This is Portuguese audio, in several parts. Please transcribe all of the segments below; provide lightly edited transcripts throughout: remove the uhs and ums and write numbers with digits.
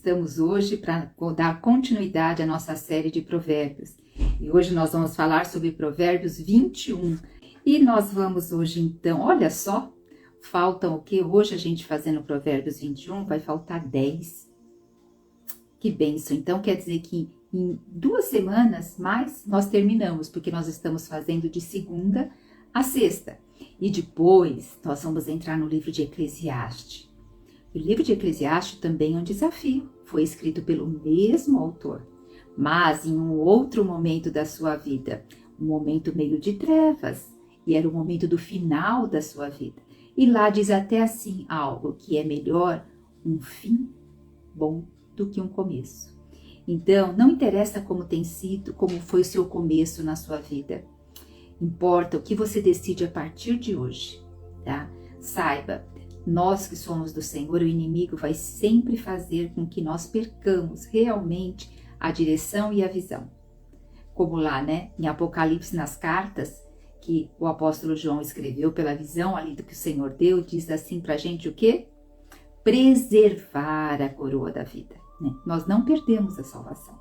estamos hoje para dar continuidade à nossa série de provérbios. E hoje nós vamos falar sobre Provérbios 21. E nós vamos hoje então, olha só, faltam o que? Hoje a gente fazendo Provérbios 21, vai faltar 10. Que bênção! Então quer dizer que em 2 semanas mais nós terminamos, porque nós estamos fazendo de segunda a sexta. E depois nós vamos entrar no livro de Eclesiastes. O livro de Eclesiastes também é um desafio. Foi escrito pelo mesmo autor, mas em um outro momento da sua vida. Um momento meio de trevas. E era o momento do final da sua vida. E lá diz até assim algo, que é melhor um fim bom do que um começo. Então, não interessa como tem sido, como foi o seu começo na sua vida. Importa o que você decide a partir de hoje, tá? Saiba, nós que somos do Senhor, o inimigo vai sempre fazer com que nós percamos realmente a direção e a visão. Como lá, né, em Apocalipse, nas cartas que o apóstolo João escreveu pela visão ali do que o Senhor deu, diz assim pra gente o quê? Preservar a coroa da vida. Né? Nós não perdemos a salvação,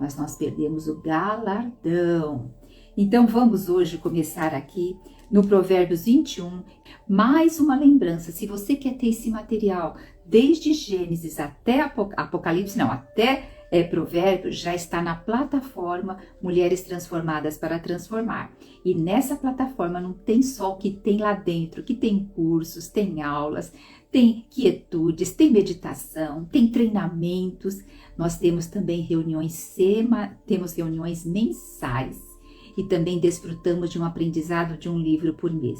mas nós perdemos o galardão. Então vamos hoje começar aqui no Provérbios 21, mais uma lembrança. Se você quer ter esse material desde Gênesis até Apocalipse, não, até Provérbios, já está na plataforma Mulheres Transformadas para Transformar. E nessa plataforma não tem só o que tem lá dentro, que tem cursos, tem aulas, tem quietudes, tem meditação, tem treinamentos. Nós temos também reuniões mensais. E também desfrutamos de um aprendizado de um livro por mês.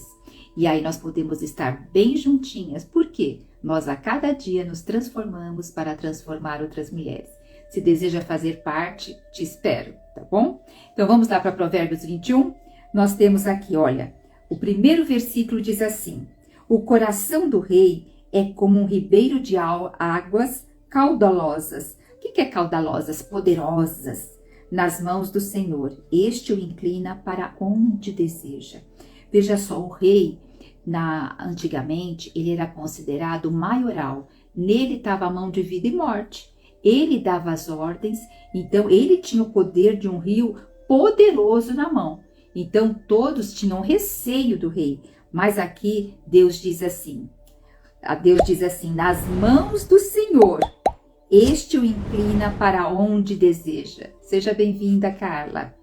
E aí nós podemos estar bem juntinhas, porque nós a cada dia nos transformamos para transformar outras mulheres. Se deseja fazer parte, te espero, tá bom? Então vamos lá para Provérbios 21. Nós temos aqui, olha, o primeiro versículo diz assim: o coração do rei é como um ribeiro de águas caudalosas. O que é caudalosas? Poderosas. Nas mãos do Senhor, este o inclina para onde deseja. Veja só, o rei, antigamente, ele era considerado maioral. Nele estava a mão de vida e morte. Ele dava as ordens, então ele tinha o poder de um rio poderoso na mão. Então todos tinham receio do rei. Mas aqui Deus diz assim, nas mãos do Senhor, este o inclina para onde deseja. Seja bem-vinda, Carla.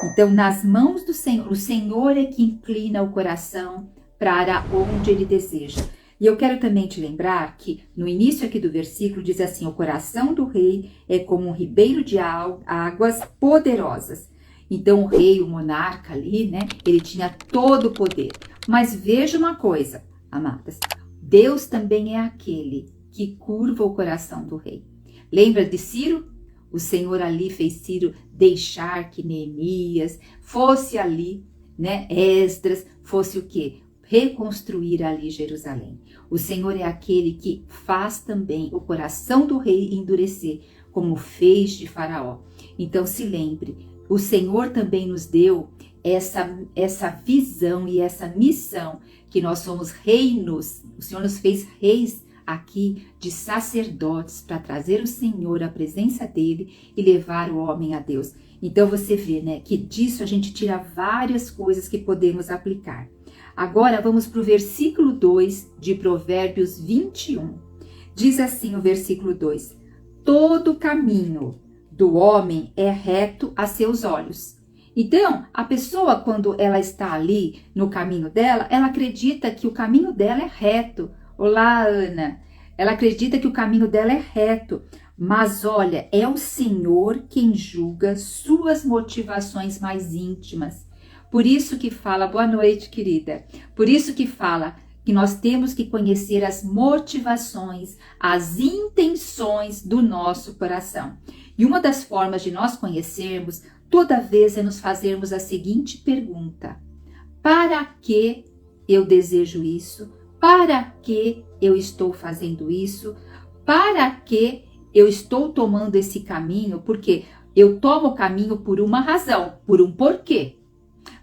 Então, nas mãos do Senhor, o Senhor é que inclina o coração para onde ele deseja. E eu quero também te lembrar que no início aqui do versículo diz assim: o coração do rei é como um ribeiro de águas poderosas. Então, o rei, o monarca ali, né, ele tinha todo o poder. Mas veja uma coisa, amadas, Deus também é aquele que curva o coração do rei. Lembra de Ciro? O Senhor ali fez Ciro deixar que Neemias fosse ali, né? Esdras fosse o quê? Reconstruir ali Jerusalém. O Senhor é aquele que faz também o coração do rei endurecer, como fez de Faraó. Então se lembre, o Senhor também nos deu essa visão e essa missão, que nós somos reinos. O Senhor nos fez reis aqui de sacerdotes para trazer o Senhor à presença dele e levar o homem a Deus. Então você vê, né, que disso a gente tira várias coisas que podemos aplicar. Agora vamos para o versículo 2 de Provérbios 21. Diz assim o versículo 2: todo caminho do homem é reto a seus olhos. Então, a pessoa, quando ela está ali no caminho dela, ela acredita que o caminho dela é reto. Olá, Ana. Ela acredita que o caminho dela é reto. Mas olha, é o Senhor quem julga suas motivações mais íntimas. Por isso que fala, boa noite, querida. Por isso que fala que nós temos que conhecer as motivações, as intenções do nosso coração. E uma das formas de nós conhecermos, toda vez, é nos fazermos a seguinte pergunta: para que eu desejo isso? Para que eu estou fazendo isso? Para que eu estou tomando esse caminho? Porque eu tomo o caminho por uma razão, por um porquê.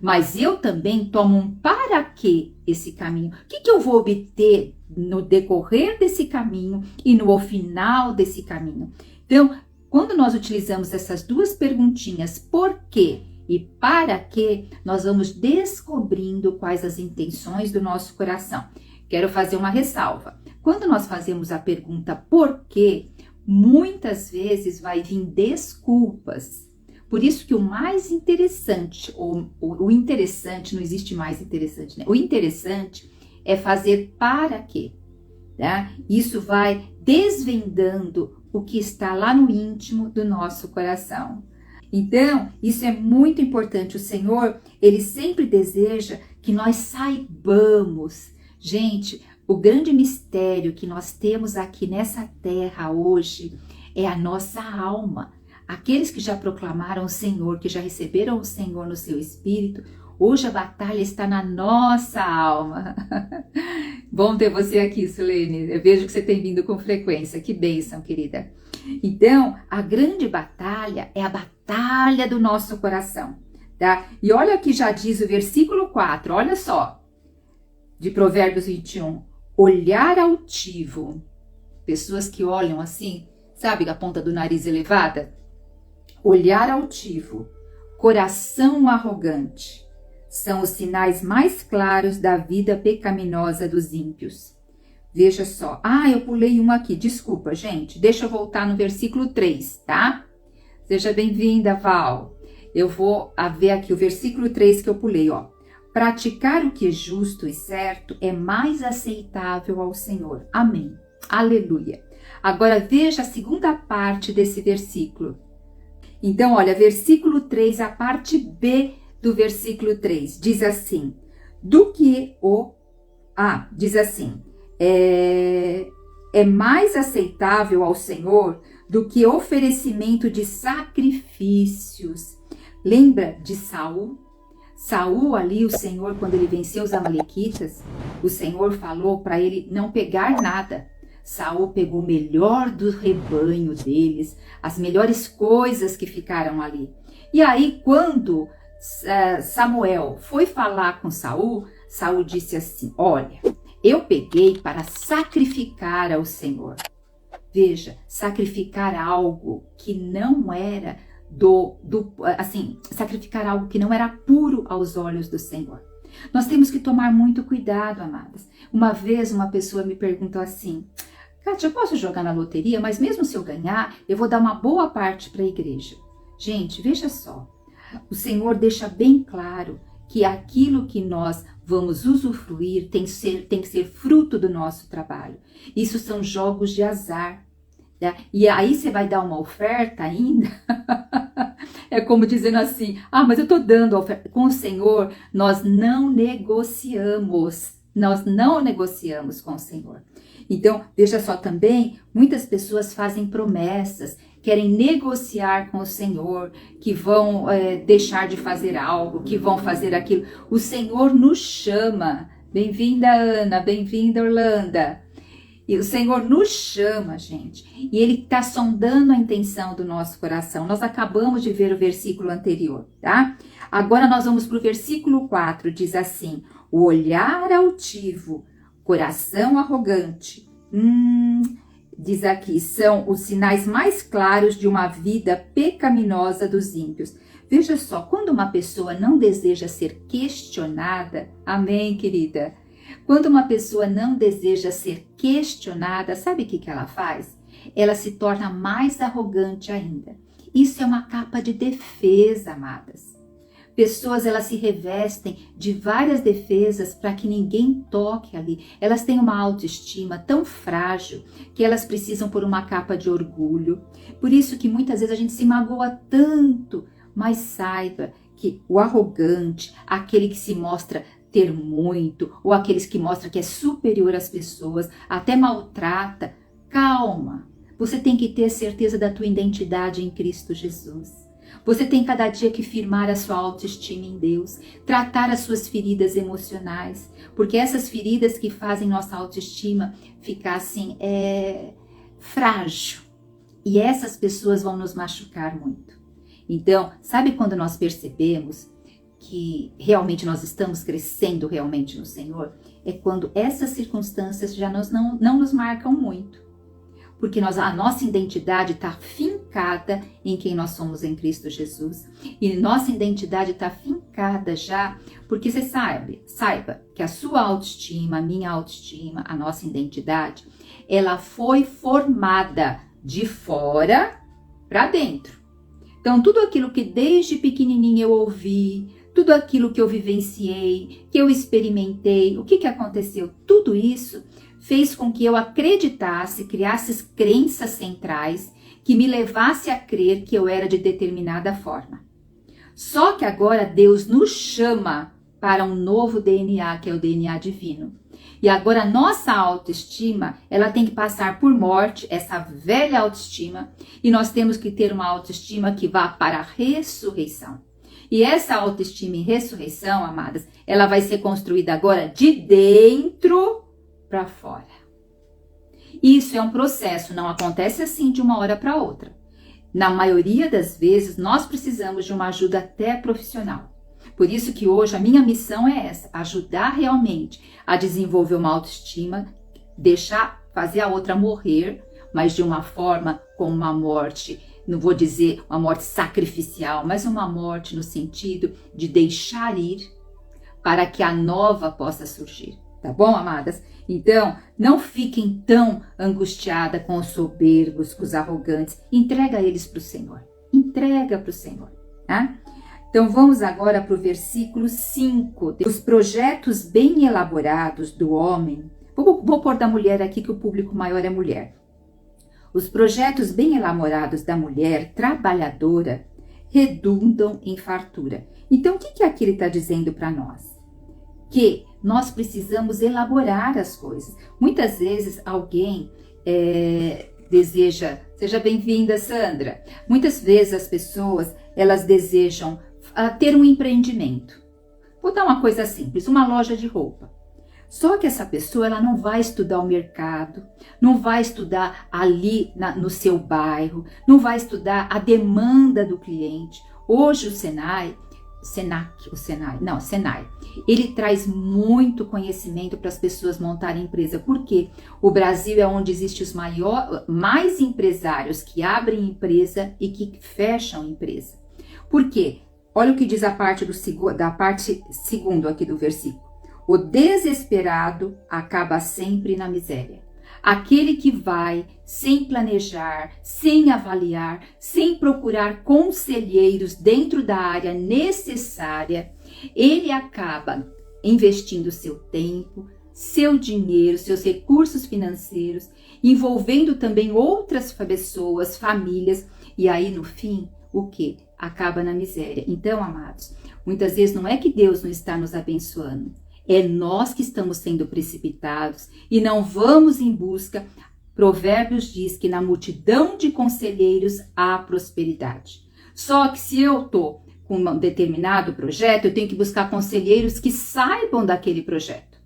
mas eu também tomo um para quê esse caminho. O que eu vou obter no decorrer desse caminho e no final desse caminho? Então, quando nós utilizamos essas duas perguntinhas, por quê e para quê, nós vamos descobrindo quais as intenções do nosso coração. Quero fazer uma ressalva. Quando nós fazemos a pergunta por quê, muitas vezes vai vir desculpas. Por isso que o mais interessante, ou o interessante, não existe mais interessante, né? O interessante é fazer para quê, tá? Isso vai desvendando o que está lá no íntimo do nosso coração. Então, isso é muito importante. O Senhor, Ele sempre deseja que nós saibamos. Gente, o grande mistério que nós temos aqui nessa terra hoje é a nossa alma. Aqueles que já proclamaram o Senhor, que já receberam o Senhor no seu espírito, hoje a batalha está na nossa alma. Bom ter você aqui, Sulene. Eu vejo que você tem vindo com frequência. Que bênção, querida. Então, a grande batalha é a batalha do nosso coração, tá? E olha que já diz o versículo 4, olha só, de Provérbios 21. Olhar altivo. Pessoas que olham assim, sabe, a ponta do nariz elevada? Olhar altivo, coração arrogante, são os sinais mais claros da vida pecaminosa dos ímpios. Veja só. Eu pulei um aqui. Desculpa, gente. Deixa eu voltar no versículo 3, tá? Seja bem-vinda, Val. Eu vou ver aqui o versículo 3 que eu pulei, ó. Praticar o que é justo e certo é mais aceitável ao Senhor. Amém. Aleluia. Agora veja a segunda parte desse versículo. Então, olha, versículo 3, a parte B do versículo 3, diz assim, diz assim, é mais aceitável ao Senhor do que oferecimento de sacrifícios. Lembra de Saul? Saul ali, o Senhor, quando ele venceu os amalequitas, o Senhor falou para ele não pegar nada. Saul pegou o melhor do rebanho deles, as melhores coisas que ficaram ali. E aí, quando Samuel foi falar com Saul, Saul disse assim, olha, eu peguei para sacrificar ao Senhor. Veja, sacrificar algo que não era sacrificar algo que não era puro aos olhos do Senhor. Nós temos que tomar muito cuidado, amadas. Uma vez uma pessoa me perguntou assim, Kátia, eu posso jogar na loteria, mas mesmo se eu ganhar, eu vou dar uma boa parte para a igreja. Gente, veja só, o Senhor deixa bem claro que aquilo que nós vamos usufruir tem que ser fruto do nosso trabalho. Isso são jogos de azar. Né? E aí você vai dar uma oferta ainda? É como dizendo assim, mas eu estou dando a oferta. Com o Senhor, nós não negociamos. Nós não negociamos com o Senhor. Então, veja só também, muitas pessoas fazem promessas, querem negociar com o Senhor, que vão deixar de fazer algo, que vão fazer aquilo. O Senhor nos chama. Bem-vinda, Ana, bem-vinda, Orlando. E o Senhor nos chama, gente, e Ele está sondando a intenção do nosso coração. Nós acabamos de ver o versículo anterior, tá? Agora nós vamos para o versículo 4, diz assim, o olhar altivo, coração arrogante, diz aqui, são os sinais mais claros de uma vida pecaminosa dos ímpios. Veja só, quando uma pessoa não deseja ser questionada, amém, querida? Quando uma pessoa não deseja ser questionada, sabe o que ela faz? Ela se torna mais arrogante ainda. Isso é uma capa de defesa, amadas. Pessoas, elas se revestem de várias defesas para que ninguém toque ali. Elas têm uma autoestima tão frágil que elas precisam pôr uma capa de orgulho. Por isso que muitas vezes a gente se magoa tanto, mas saiba que o arrogante, aquele que se mostra ter muito, ou aqueles que mostram que é superior às pessoas, até maltrata, calma. Você tem que ter certeza da tua identidade em Cristo Jesus. Você tem cada dia que firmar a sua autoestima em Deus, tratar as suas feridas emocionais, porque essas feridas que fazem nossa autoestima ficar assim, frágil. E essas pessoas vão nos machucar muito. Então, sabe quando nós percebemos que realmente nós estamos crescendo realmente no Senhor é quando essas circunstâncias já não nos marcam muito. Porque a nossa identidade está fincada em quem nós somos em Cristo Jesus. E nossa identidade está fincada já, porque você saiba que a sua autoestima, a minha autoestima, a nossa identidade, ela foi formada de fora para dentro. Então, tudo aquilo que desde pequenininho eu ouvi, tudo aquilo que eu vivenciei, que eu experimentei, o que aconteceu? Tudo isso fez com que eu acreditasse, criasse crenças centrais que me levasse a crer que eu era de determinada forma. Só que agora Deus nos chama para um novo DNA, que é o DNA divino. E agora a nossa autoestima, ela tem que passar por morte, essa velha autoestima, e nós temos que ter uma autoestima que vá para a ressurreição. E essa autoestima em ressurreição, amadas, ela vai ser construída agora de dentro para fora. Isso é um processo, não acontece assim de uma hora para outra. Na maioria das vezes, nós precisamos de uma ajuda até profissional. Por isso que hoje a minha missão é essa, ajudar realmente a desenvolver uma autoestima, fazer a outra morrer, mas de uma forma como uma morte, não vou dizer uma morte sacrificial, mas uma morte no sentido de deixar ir para que a nova possa surgir. Tá bom, amadas? Então, não fiquem tão angustiadas com os soberbos, com os arrogantes. Entrega eles para o Senhor. Entrega para o Senhor, tá? Então, vamos agora para o versículo 5. Os projetos bem elaborados do homem. Vou pôr da mulher aqui, que o público maior é mulher. Os projetos bem elaborados da mulher trabalhadora redundam em fartura. Então, o que aqui ele está dizendo para nós? Que nós precisamos elaborar as coisas. Muitas vezes alguém deseja, seja bem-vinda, Sandra. Muitas vezes as pessoas, elas desejam ter um empreendimento. Vou dar uma coisa simples, uma loja de roupa. Só que essa pessoa, ela não vai estudar o mercado, não vai estudar ali no seu bairro, não vai estudar a demanda do cliente. Hoje o Senai, ele traz muito conhecimento para as pessoas montarem empresa. Por quê? O Brasil é onde existem os mais empresários que abrem empresa e que fecham empresa. Por quê? Olha o que diz da parte segunda aqui do versículo. O desesperado acaba sempre na miséria. Aquele que vai sem planejar, sem avaliar, sem procurar conselheiros dentro da área necessária, ele acaba investindo seu tempo, seu dinheiro, seus recursos financeiros, envolvendo também outras pessoas, famílias, e aí no fim, o que? Acaba na miséria. Então, amados, muitas vezes não é que Deus não está nos abençoando, é nós que estamos sendo precipitados e não vamos em busca. Provérbios diz que na multidão de conselheiros há prosperidade. Só que se eu estou com um determinado projeto, eu tenho que buscar conselheiros que saibam daquele projeto.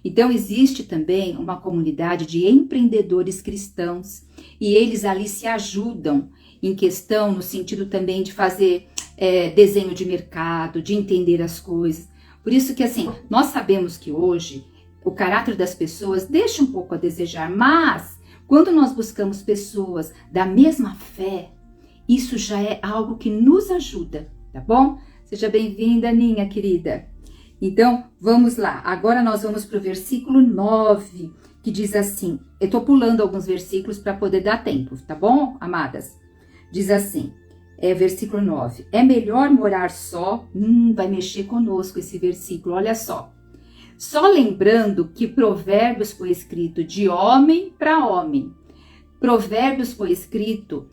Então existe também uma comunidade de empreendedores cristãos e eles ali se ajudam em questão no sentido também de fazer desenho de mercado, de entender as coisas. Por isso que assim, nós sabemos que hoje o caráter das pessoas deixa um pouco a desejar, mas quando nós buscamos pessoas da mesma fé, isso já é algo que nos ajuda, tá bom? Seja bem-vinda, Ninha, querida. Então, vamos lá. Agora nós vamos para o versículo 9, que diz assim, eu tô pulando alguns versículos para poder dar tempo, tá bom, amadas? Diz assim, versículo 9, é melhor morar só, vai mexer conosco esse versículo, olha só. Só lembrando que Provérbios foi escrito de homem para homem. Provérbios foi escrito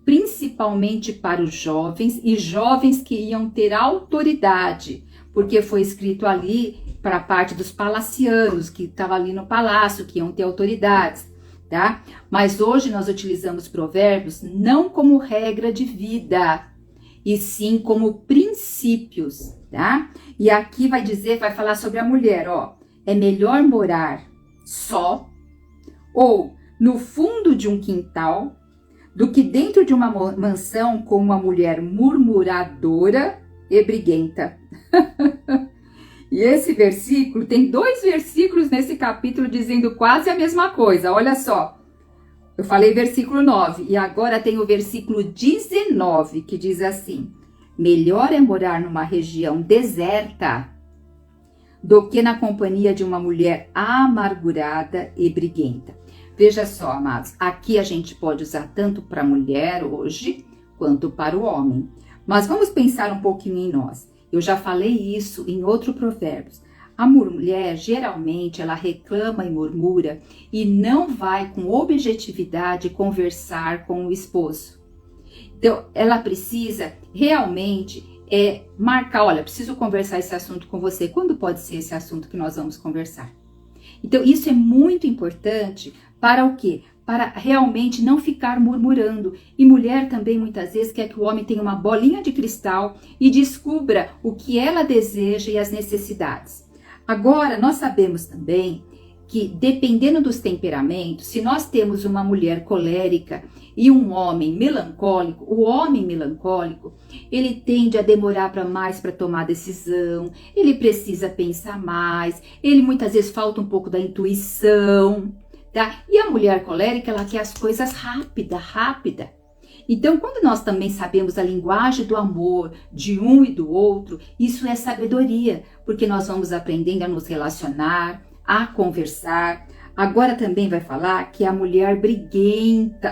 principalmente para os jovens e jovens que iam ter autoridade, porque foi escrito ali para a parte dos palacianos, que estavam ali no palácio, que iam ter autoridades. Tá? Mas hoje nós utilizamos provérbios não como regra de vida, e sim como princípios, tá? E aqui vai falar sobre a mulher, ó, é melhor morar só ou no fundo de um quintal do que dentro de uma mansão com uma mulher murmuradora e briguenta. E esse versículo, tem 2 versículos nesse capítulo dizendo quase a mesma coisa. Olha só, eu falei versículo 9 e agora tem o versículo 19 que diz assim: melhor é morar numa região deserta do que na companhia de uma mulher amargurada e briguenta. Veja só, amados, aqui a gente pode usar tanto para a mulher hoje quanto para o homem. Mas vamos pensar um pouquinho em nós. Eu já falei isso em outro Provérbios. A mulher, geralmente, ela reclama e murmura e não vai com objetividade conversar com o esposo. Então, ela precisa realmente marcar, olha, preciso conversar esse assunto com você. Quando pode ser esse assunto que nós vamos conversar? Então, isso é muito importante para o quê? Para realmente não ficar murmurando. E mulher também muitas vezes quer que o homem tenha uma bolinha de cristal e descubra o que ela deseja e as necessidades. Agora, nós sabemos também que dependendo dos temperamentos, se nós temos uma mulher colérica e um homem melancólico, o homem melancólico, ele tende a demorar mais para tomar decisão, ele precisa pensar mais, ele muitas vezes falta um pouco da intuição. Tá? E a mulher colérica, ela quer as coisas rápida. Então, quando nós também sabemos a linguagem do amor de um e do outro, isso é sabedoria, porque nós vamos aprendendo a nos relacionar, a conversar. Agora também vai falar que a mulher briguenta,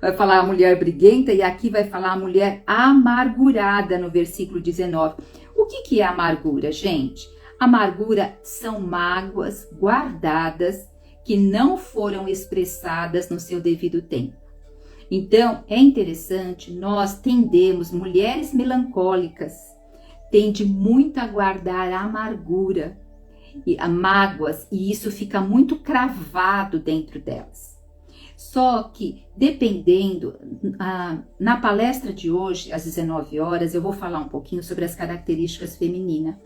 vai falar a mulher briguenta e aqui vai falar a mulher amargurada no versículo 19. O que é amargura, gente? Amargura são mágoas guardadas que não foram expressadas no seu devido tempo. Então, é interessante, nós tendemos, mulheres melancólicas, tende muito a guardar a amargura e a mágoas, e isso fica muito cravado dentro delas. Só que, dependendo, na palestra de hoje, às 19 horas, eu vou falar um pouquinho sobre as características femininas.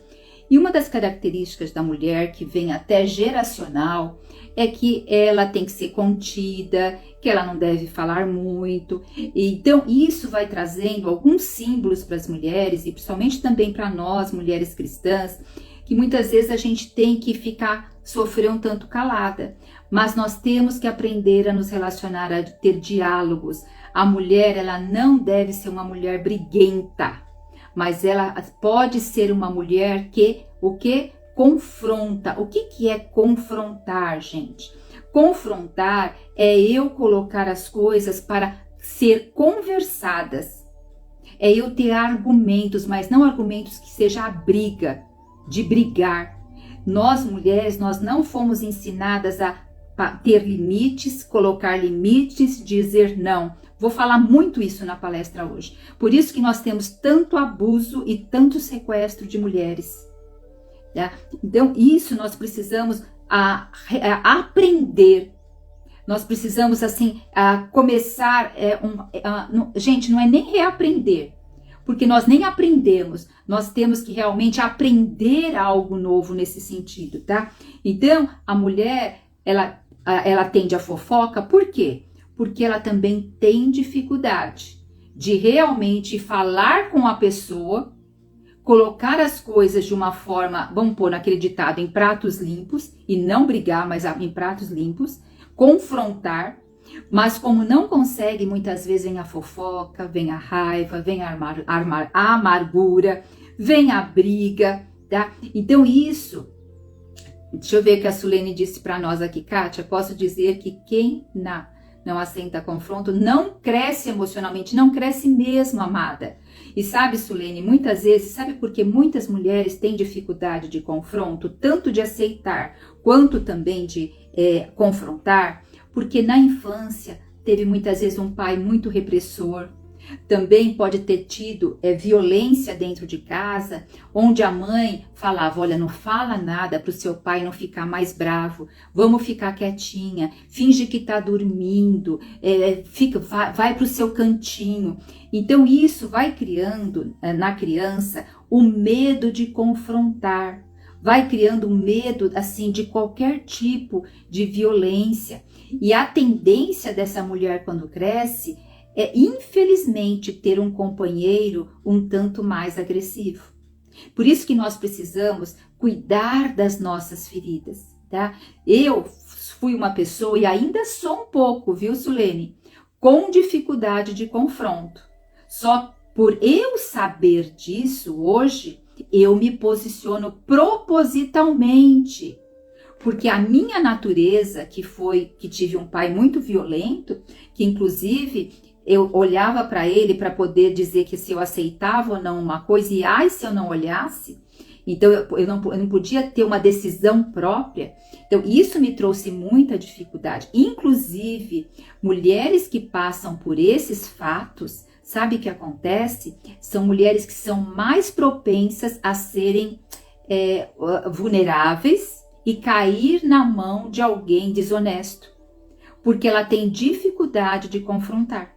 E uma das características da mulher, que vem até geracional, é que ela tem que ser contida, que ela não deve falar muito. Então, isso vai trazendo alguns símbolos para as mulheres, e principalmente também para nós, mulheres cristãs, que muitas vezes a gente tem que sofrer um tanto calada. Mas nós temos que aprender a nos relacionar, a ter diálogos. A mulher, ela não deve ser uma mulher briguenta, mas ela pode ser uma mulher que, confronta. O que é confrontar, gente? Confrontar é eu colocar as coisas para ser conversadas. É eu ter argumentos, mas não argumentos que seja a briga, de brigar. Nós mulheres, nós não fomos ensinadas a ter limites, colocar limites, dizer não. Vou falar muito isso na palestra hoje. Por isso que nós temos tanto abuso e tanto sequestro de mulheres. Tá? Então, isso nós precisamos aprender. Nós precisamos, assim, começar... gente, não é nem reaprender, porque nós nem aprendemos. Nós temos que realmente aprender algo novo nesse sentido, tá? Então, a mulher, ela tende a fofoca, por quê? Porque ela também tem dificuldade de realmente falar com a pessoa, colocar as coisas de uma forma, vamos pôr naquele ditado, em pratos limpos, e não brigar, mas em pratos limpos, confrontar, mas como não consegue, muitas vezes vem a fofoca, vem a raiva, vem a amargura, vem a briga, tá? Então isso, deixa eu ver o que a Sulene disse para nós aqui, Kátia, posso dizer que quem não aceita confronto, não cresce emocionalmente, não cresce mesmo, amada. E sabe, Sulene, muitas vezes, sabe por que muitas mulheres têm dificuldade de confronto, tanto de aceitar, quanto também de confrontar? Porque na infância teve muitas vezes um pai muito repressor, também pode ter tido violência dentro de casa, onde a mãe falava, olha, não fala nada para o seu pai não ficar mais bravo, vamos ficar quietinha, finge que está dormindo, vai para o seu cantinho. Então isso vai criando na criança o medo de confrontar, vai criando um medo assim de qualquer tipo de violência. E a tendência dessa mulher quando cresce é, infelizmente, ter um companheiro um tanto mais agressivo. Por isso que nós precisamos cuidar das nossas feridas, tá? Eu fui uma pessoa, e ainda sou um pouco, viu, Sulene, com dificuldade de confronto. Só por eu saber disso hoje, eu me posiciono propositalmente. Porque a minha natureza, que tive um pai muito violento, que inclusive eu olhava para ele para poder dizer que se eu aceitava ou não uma coisa, e ai se eu não olhasse, então eu não podia ter uma decisão própria. Então isso me trouxe muita dificuldade. Inclusive, mulheres que passam por esses fatos, sabe o que acontece? São mulheres que são mais propensas a serem vulneráveis e cair na mão de alguém desonesto, porque ela tem dificuldade de confrontar,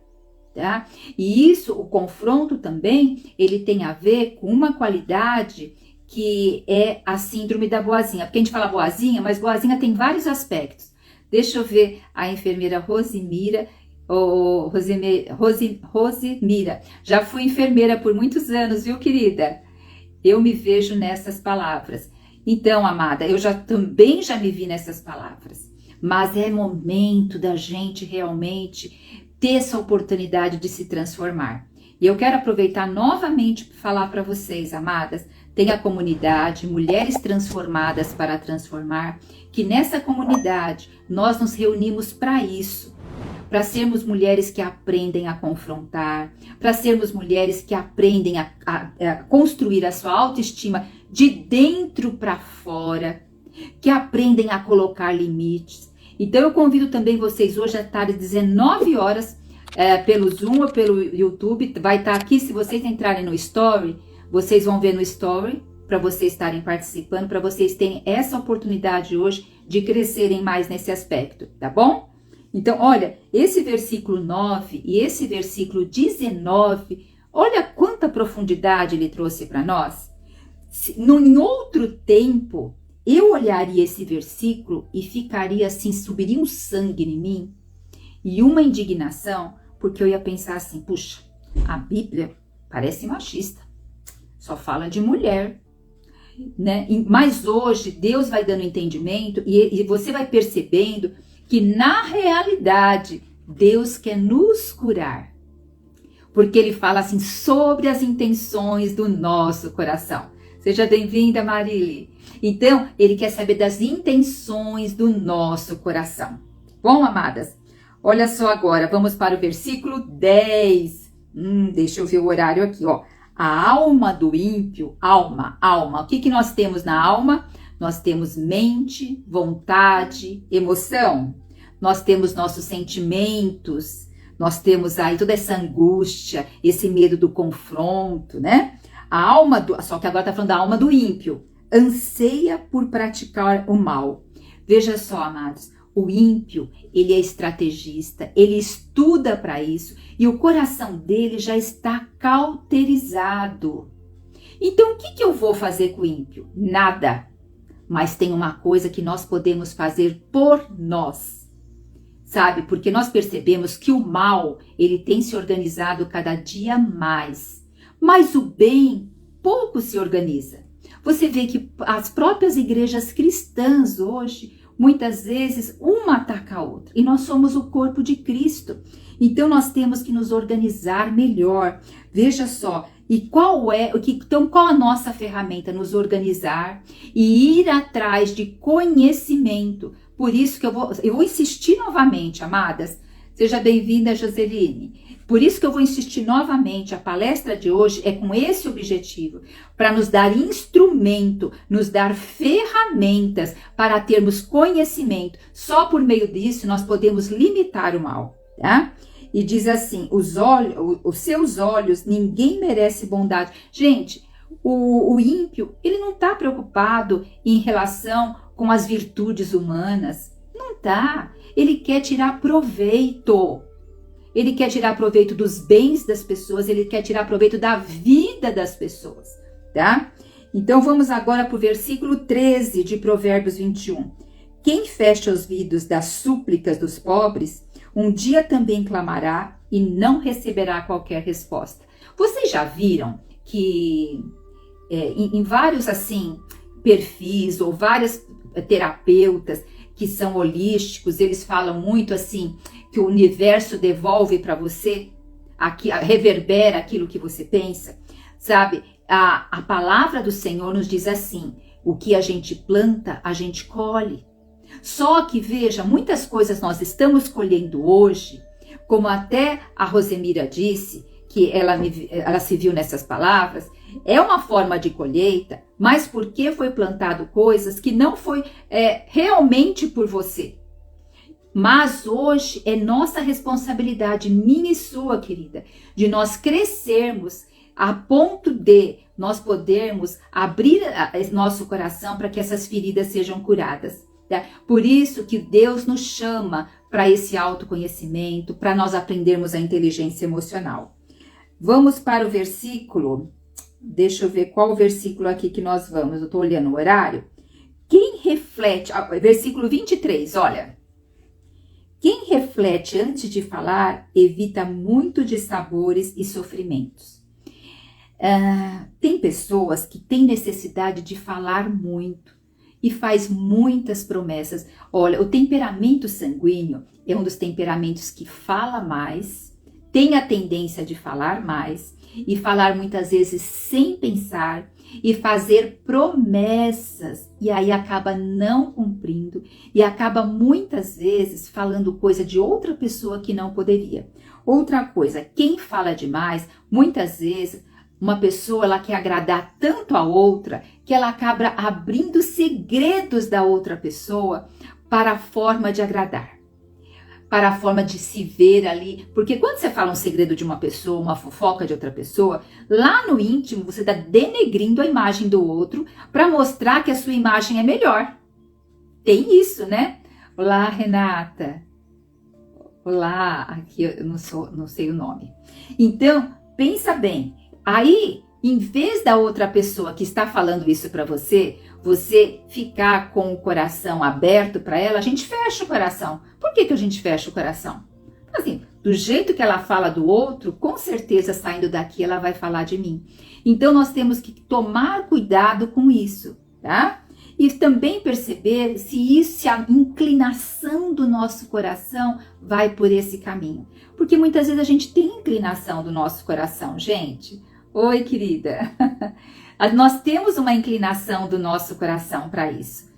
tá? E isso, o confronto também, ele tem a ver com uma qualidade que é a síndrome da boazinha, porque a gente fala boazinha, mas boazinha tem vários aspectos. Deixa eu ver a enfermeira Rosimira, Rosimira, já fui enfermeira por muitos anos, viu, querida? Eu me vejo nessas palavras. Então, amada, eu também já me vi nessas palavras, mas é momento da gente realmente ter essa oportunidade de se transformar. E eu quero aproveitar novamente para falar para vocês, amadas, tem a comunidade Mulheres Transformadas para Transformar, que nessa comunidade nós nos reunimos para isso, para sermos mulheres que aprendem a confrontar, para sermos mulheres que aprendem a construir a sua autoestima de dentro para fora, que aprendem a colocar limites. Então eu convido também vocês hoje à tarde, 19 horas, pelo Zoom ou pelo YouTube, vai estar aqui, se vocês entrarem no Story, vocês vão ver no Story, para vocês estarem participando, para vocês terem essa oportunidade hoje de crescerem mais nesse aspecto, tá bom? Então, olha, esse versículo 9 e esse versículo 19, olha quanta profundidade ele trouxe para nós. Em outro tempo, eu olharia esse versículo e ficaria assim, subiria um sangue em mim e uma indignação, porque eu ia pensar assim, puxa, a Bíblia parece machista, só fala de mulher, né? Mas hoje Deus vai dando entendimento e você vai percebendo que na realidade Deus quer nos curar, porque ele fala assim sobre as intenções do nosso coração. Seja bem-vinda, Marília. Então, ele quer saber das intenções do nosso coração. Bom, amadas, olha só agora, vamos para o versículo 10. Deixa eu ver o horário aqui, ó. A alma do ímpio, alma. O que nós temos na alma? Nós temos mente, vontade, emoção. Nós temos nossos sentimentos, nós temos aí toda essa angústia, esse medo do confronto, né? A alma só que agora está falando da alma do ímpio, anseia por praticar o mal. Veja só, amados, o ímpio, ele é estrategista, ele estuda para isso e o coração dele já está cauterizado. Então, o que eu vou fazer com o ímpio? Nada. Mas tem uma coisa que nós podemos fazer por nós, sabe? Porque nós percebemos que o mal, ele tem se organizado cada dia mais, mas o bem pouco se organiza. Você vê que as próprias igrejas cristãs hoje, muitas vezes, uma ataca a outra, e nós somos o corpo de Cristo. Então nós temos que nos organizar melhor. Veja só, qual a nossa ferramenta? Nos organizar e ir atrás de conhecimento. Por isso que eu vou insistir novamente, amadas. Seja bem-vinda, Joseline. Por isso que eu vou insistir novamente, a palestra de hoje é com esse objetivo, para nos dar instrumento, nos dar ferramentas para termos conhecimento. Só por meio disso nós podemos limitar o mal, tá? E diz assim, os seus olhos, ninguém merece bondade. Gente, o ímpio, ele não está preocupado em relação com as virtudes humanas. Não está. Ele quer tirar proveito. Ele quer tirar proveito dos bens das pessoas, ele quer tirar proveito da vida das pessoas, tá? Então vamos agora para o versículo 13 de Provérbios 21. Quem fecha os ouvidos das súplicas dos pobres, Um dia também clamará e não receberá qualquer resposta. Vocês já viram que em vários assim perfis ou vários terapeutas que são holísticos, eles falam muito assim que o universo devolve para você, reverbera aquilo que você pensa, sabe? A palavra do Senhor nos diz assim: o que a gente planta, a gente colhe. Só que veja, muitas coisas nós estamos colhendo hoje, como até a Rosemira disse, que ela se viu nessas palavras, é uma forma de colheita, mas porque foi plantado coisas que não foi realmente por você. Mas hoje é nossa responsabilidade, minha e sua, querida, de nós crescermos a ponto de nós podermos abrir nosso coração para que essas feridas sejam curadas. Tá? Por isso que Deus nos chama para esse autoconhecimento, para nós aprendermos a inteligência emocional. Vamos para o versículo, deixa eu ver qual o versículo aqui que nós vamos, eu estou olhando o horário. Quem reflete, versículo 23, olha. Quem reflete antes de falar evita muito de sabores e sofrimentos. Tem pessoas que têm necessidade de falar muito e faz muitas promessas. Olha, o temperamento sanguíneo é um dos temperamentos que fala mais, tem a tendência de falar mais e falar muitas vezes sem pensar e fazer promessas e aí acaba não cumprindo e acaba muitas vezes falando coisa de outra pessoa que não poderia. Outra coisa, quem fala demais, muitas vezes uma pessoa ela quer agradar tanto a outra que ela acaba abrindo segredos da outra pessoa para a forma de agradar, para a forma de se ver ali. Porque quando você fala um segredo de uma pessoa, uma fofoca de outra pessoa, lá no íntimo você está denegrindo a imagem do outro para mostrar que a sua imagem é melhor. Tem isso, né? Olá, Renata. Olá, aqui eu não sei o nome. Então, pensa bem. Aí, em vez da outra pessoa que está falando isso para você, você ficar com o coração aberto para ela, a gente fecha o coração. Por que a gente fecha o coração? Assim, do jeito que ela fala do outro, com certeza saindo daqui ela vai falar de mim. Então nós temos que tomar cuidado com isso, tá? E também perceber se a inclinação do nosso coração vai por esse caminho. Porque muitas vezes a gente tem inclinação do nosso coração, gente. Oi, querida. Nós temos uma inclinação do nosso coração para isso.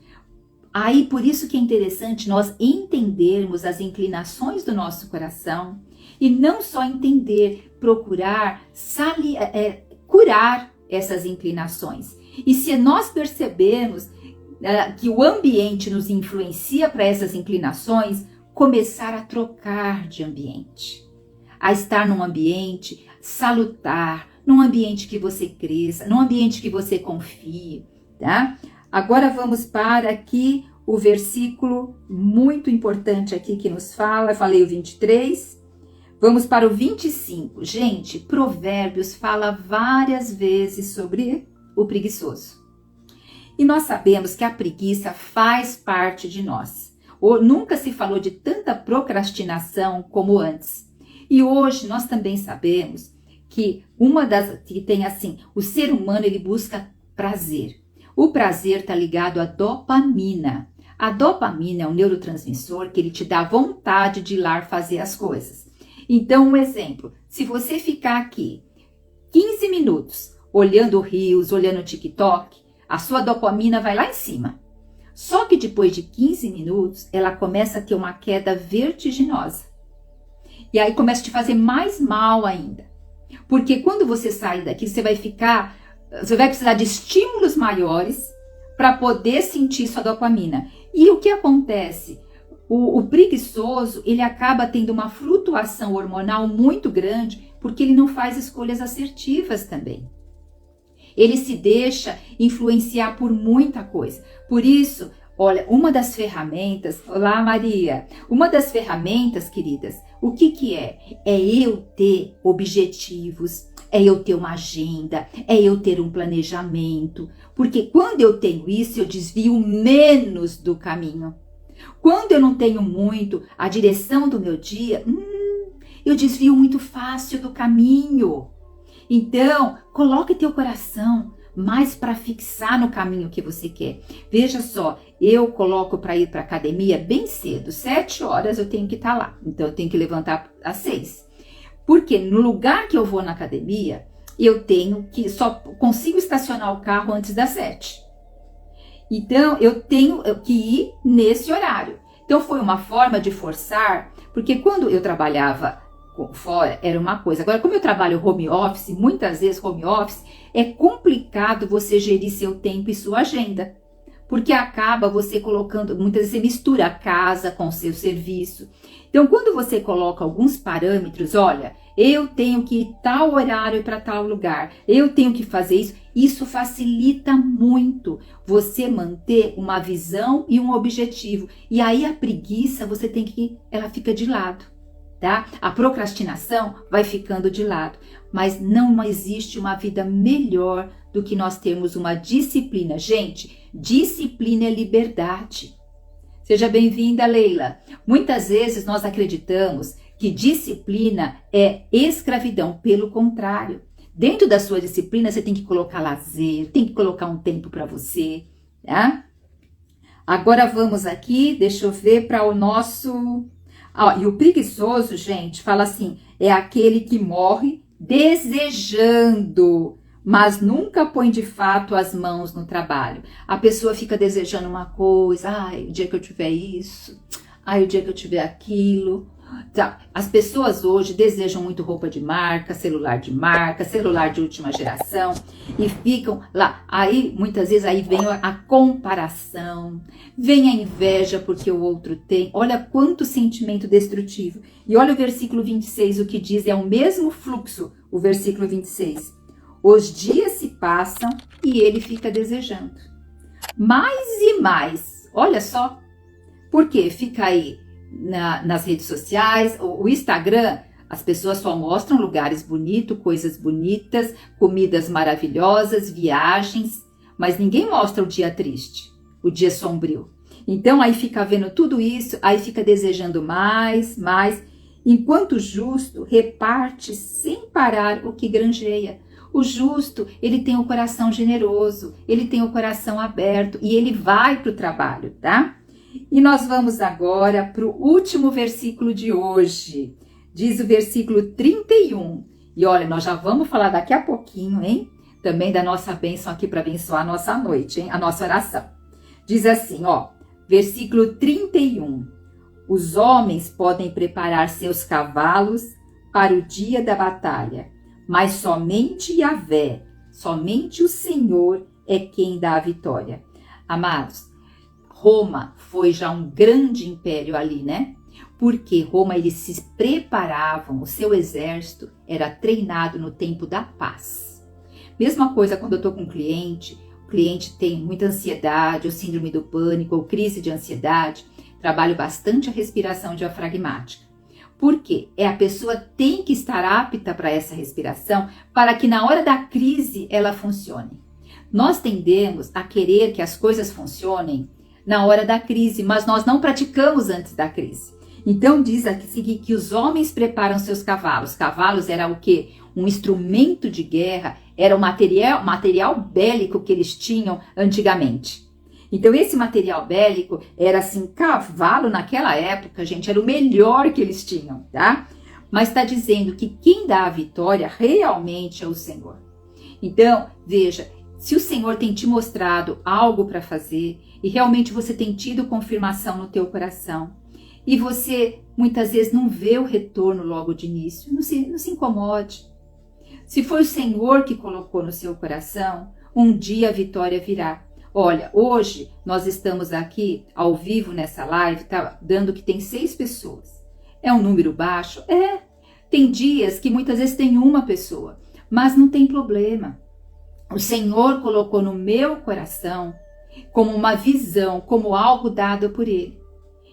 Aí, por isso que é interessante nós entendermos as inclinações do nosso coração e não só entender, procurar curar essas inclinações. E se nós percebermos que o ambiente nos influencia para essas inclinações, começar a trocar de ambiente, a estar num ambiente salutar, num ambiente que você cresça, num ambiente que você confie, tá? Agora vamos para aqui o versículo muito importante aqui que nos fala, eu falei o 23, vamos para o 25. Gente, Provérbios fala várias vezes sobre o preguiçoso. E nós sabemos que a preguiça faz parte de nós. Nunca se falou de tanta procrastinação como antes. E hoje nós também sabemos que que tem assim, o ser humano ele busca prazer. O prazer está ligado à dopamina. A dopamina é um neurotransmissor que ele te dá vontade de ir lá fazer as coisas. Então, um exemplo, se você ficar aqui 15 minutos olhando Reels, olhando o TikTok, a sua dopamina vai lá em cima. Só que depois de 15 minutos, ela começa a ter uma queda vertiginosa. E aí começa a te fazer mais mal ainda. Porque quando você sai daqui, você vai precisar de estímulos maiores para poder sentir sua dopamina. E o que acontece? O preguiçoso, ele acaba tendo uma flutuação hormonal muito grande porque ele não faz escolhas assertivas também. Ele se deixa influenciar por muita coisa. Por isso, olha, uma das ferramentas... Olá, Maria! Uma das ferramentas, queridas, o que é? É eu ter objetivos, é eu ter uma agenda, é eu ter um planejamento. Porque quando eu tenho isso, eu desvio menos do caminho. Quando eu não tenho muito a direção do meu dia, eu desvio muito fácil do caminho. Então, coloque teu coração mais para fixar no caminho que você quer. Veja só, eu coloco para ir para academia bem cedo, 7 horas eu tenho que estar lá. Então, eu tenho que levantar às 6. Porque no lugar que eu vou na academia, eu tenho que só consigo estacionar o carro antes das 7. Então, eu tenho que ir nesse horário. Então, foi uma forma de forçar, porque quando eu trabalhava fora, era uma coisa. Agora, como eu trabalho home office, muitas vezes home office, é complicado você gerir seu tempo e sua agenda. Porque acaba você colocando, muitas vezes você mistura a casa com o seu serviço. Então, quando você coloca alguns parâmetros, olha, eu tenho que ir tal horário para tal lugar, eu tenho que fazer isso, isso facilita muito você manter uma visão e um objetivo. E aí a preguiça, ela fica de lado, tá? A procrastinação vai ficando de lado, mas não existe uma vida melhor do que nós termos uma disciplina. Gente, disciplina é liberdade. Seja bem-vinda, Leila. Muitas vezes nós acreditamos que disciplina é escravidão. Pelo contrário, dentro da sua disciplina você tem que colocar lazer, tem que colocar um tempo para você, tá? Agora vamos aqui, deixa eu ver para o nosso... e o preguiçoso, gente, fala assim, é aquele que morre desejando, mas nunca põe de fato as mãos no trabalho. A pessoa fica desejando uma coisa, o dia que eu tiver isso, o dia que eu tiver aquilo. Tá. As pessoas hoje desejam muito roupa de marca, celular de última geração e ficam lá. Aí muitas vezes aí vem a comparação, vem a inveja porque o outro tem. Olha quanto sentimento destrutivo. E olha o versículo 26, o que diz, é o mesmo fluxo, o versículo 26. Os dias se passam e ele fica desejando mais e mais. Olha só, porque fica aí nas redes sociais, o Instagram, as pessoas só mostram lugares bonitos, coisas bonitas, comidas maravilhosas, viagens, mas ninguém mostra o dia triste, o dia sombrio. Então aí fica vendo tudo isso, aí fica desejando mais, enquanto o justo reparte sem parar o que granjeia. O justo, ele tem o coração generoso, ele tem o coração aberto e ele vai para o trabalho, tá? E nós vamos agora para o último versículo de hoje. Diz o versículo 31. E olha, nós já vamos falar daqui a pouquinho, hein? Também da nossa bênção aqui para abençoar a nossa noite, hein? A nossa oração. Diz assim, versículo 31. Os homens podem preparar seus cavalos para o dia da batalha, mas somente Yahvé, somente o Senhor é quem dá a vitória. Amados, Roma foi já um grande império ali, né? Porque Roma, eles se preparavam, o seu exército era treinado no tempo da paz. Mesma coisa quando eu estou com um cliente, o cliente tem muita ansiedade, ou síndrome do pânico, ou crise de ansiedade, trabalho bastante a respiração diafragmática. Por quê? A pessoa tem que estar apta para essa respiração, para que na hora da crise ela funcione. Nós tendemos a querer que as coisas funcionem na hora da crise, mas nós não praticamos antes da crise. Então diz aqui que os homens preparam seus cavalos. Cavalos era o quê? Um instrumento de guerra, era o material bélico que eles tinham antigamente. Então esse material bélico era assim, cavalo naquela época, gente, era o melhor que eles tinham, tá? Mas está dizendo que quem dá a vitória realmente é o Senhor. Então, veja, se o Senhor tem te mostrado algo para fazer e realmente você tem tido confirmação no teu coração e você muitas vezes não vê o retorno logo de início, não se incomode. Se foi o Senhor que colocou no seu coração, um dia a vitória virá. Olha, hoje nós estamos aqui ao vivo nessa live, tá dando que tem 6 pessoas. É um número baixo? Tem dias que muitas vezes tem uma pessoa, mas não tem problema. O Senhor colocou no meu coração como uma visão, como algo dado por Ele.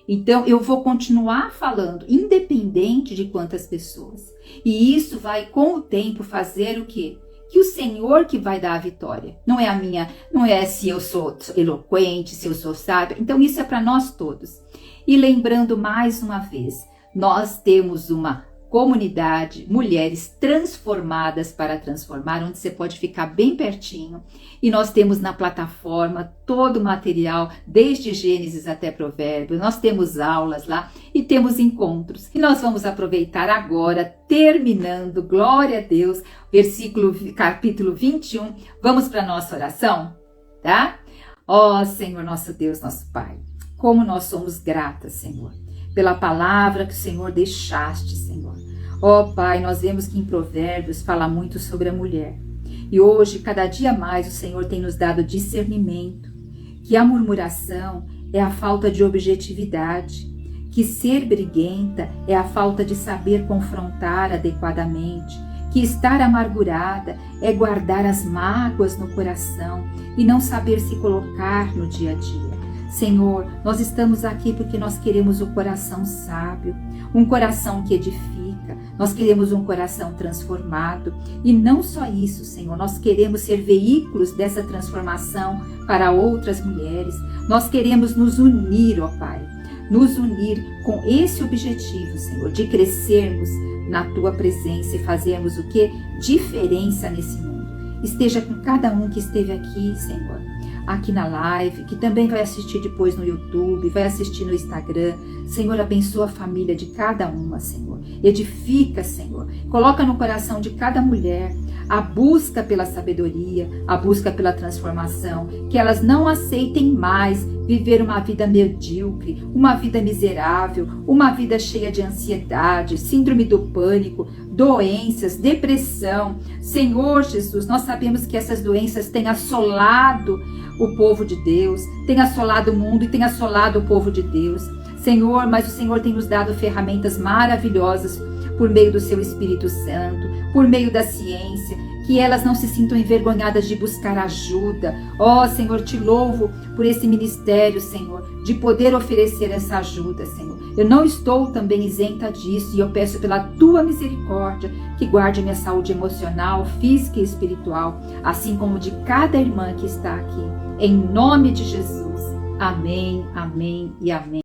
Então eu vou continuar falando, independente de quantas pessoas. E isso vai com o tempo fazer o quê? Que o Senhor que vai dar a vitória. Não é a minha, não é se eu sou eloquente, se eu sou sábia. Então isso é para nós todos. E lembrando mais uma vez, nós temos uma comunidade, mulheres transformadas para transformar, onde você pode ficar bem pertinho. E nós temos na plataforma todo o material, desde Gênesis até Provérbios. Nós temos aulas lá e temos encontros. E nós vamos aproveitar agora, terminando, glória a Deus, capítulo 21. Vamos para a nossa oração, tá? Ó Senhor, nosso Deus, nosso Pai, como nós somos gratas, Senhor, pela palavra que o Senhor deixaste, Senhor. Ó Pai, nós vemos que em Provérbios fala muito sobre a mulher. E hoje, cada dia mais, o Senhor tem nos dado discernimento, que a murmuração é a falta de objetividade, que ser briguenta é a falta de saber confrontar adequadamente, que estar amargurada é guardar as mágoas no coração e não saber se colocar no dia a dia. Senhor, nós estamos aqui porque nós queremos o coração sábio, um coração que edifica, nós queremos um coração transformado. E não só isso, Senhor, nós queremos ser veículos dessa transformação para outras mulheres. Nós queremos nos unir, ó Pai, nos unir com esse objetivo, Senhor, de crescermos na Tua presença e fazermos o que? Diferença nesse mundo. Esteja com cada um que esteve aqui, Senhor, aqui na live, que também vai assistir depois no YouTube, vai assistir no Instagram. Senhor, abençoa a família de cada uma, Senhor. Edifica, Senhor. Coloca no coração de cada mulher a busca pela sabedoria, a busca pela transformação, que elas não aceitem mais viver uma vida medíocre, uma vida miserável, uma vida cheia de ansiedade, síndrome do pânico, doenças, depressão. Senhor Jesus, nós sabemos que essas doenças têm assolado o povo de Deus, têm assolado o mundo e têm assolado o povo de Deus. Senhor, mas o Senhor tem nos dado ferramentas maravilhosas por meio do seu Espírito Santo, por meio da ciência, que elas não se sintam envergonhadas de buscar ajuda. Ó, Senhor, te louvo por esse ministério, Senhor, de poder oferecer essa ajuda, Senhor. Eu não estou também isenta disso e eu peço pela Tua misericórdia que guarde minha saúde emocional, física e espiritual, assim como de cada irmã que está aqui. Em nome de Jesus. Amém, amém e amém.